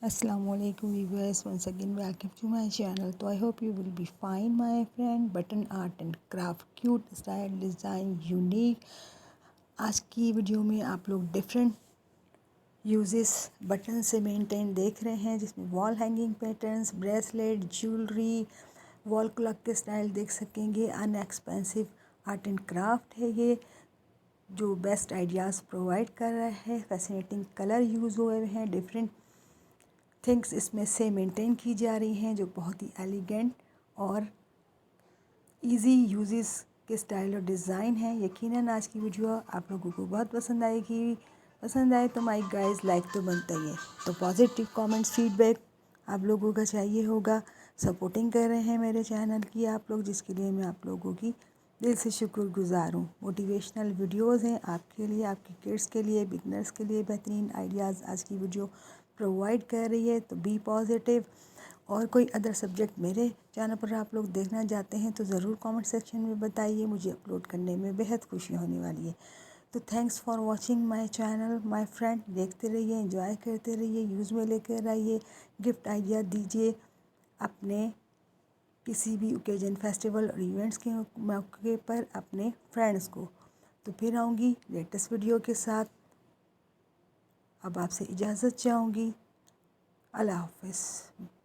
Assalamualaikum viewers, once again welcome to my channel. तो I hope you will be fine my friend. Button art and craft, cute style, design, unique. आज की video में आप लोग different uses button से maintain देख रहे हैं, जिसमें wall hanging patterns, bracelet, jewellery, wall clock के स्टाइल देख सकेंगे। अनएक्सपेंसिव आर्ट एंड क्राफ्ट है ये, जो बेस्ट आइडियाज़ प्रोवाइड कर रहा है। फैसिनेटिंग कलर यूज़ हुए हैं, डिफरेंट थिंग्स इसमें से मेंटेन की जा रही हैं, जो बहुत ही एलिगेंट और इजी यूजेस के स्टाइल और डिज़ाइन है। यकीनन आज की वीडियो आप लोगों को बहुत पसंद आएगी। पसंद आए तो माय गाइस लाइक तो बनता ही है। तो पॉजिटिव कमेंट्स, फीडबैक आप लोगों का चाहिए होगा। सपोर्टिंग कर रहे हैं मेरे चैनल की आप लोग, जिसके लिए मैं आप लोगों की दिल से शुक्रगुजार हूँ। मोटिवेशनल वीडियोज़ हैं आपके लिए, आपके किड्स के लिए, बिगनर्स के लिए बेहतरीन आइडियाज़ आज की वीडियो प्रोवाइड कर रही है। तो बी पॉजिटिव। और कोई अदर सब्जेक्ट मेरे चैनल पर आप लोग देखना चाहते हैं तो ज़रूर कमेंट सेक्शन में बताइए, मुझे अपलोड करने में बेहद खुशी होने वाली है। तो thanks for watching my channel my friend. देखते रहिए, एंजॉय करते रहिए, यूज़ में लेकर आइए, गिफ्ट आइडिया दीजिए अपने किसी भी ओकेजन, फेस्टिवल और इवेंट्स के मौके पर अपने फ्रेंड्स को। तो फिर आऊँगी लेटेस्ट वीडियो के साथ। अब आपसे इजाज़त चाहूँगी। अल्लाह हाफ़िज़।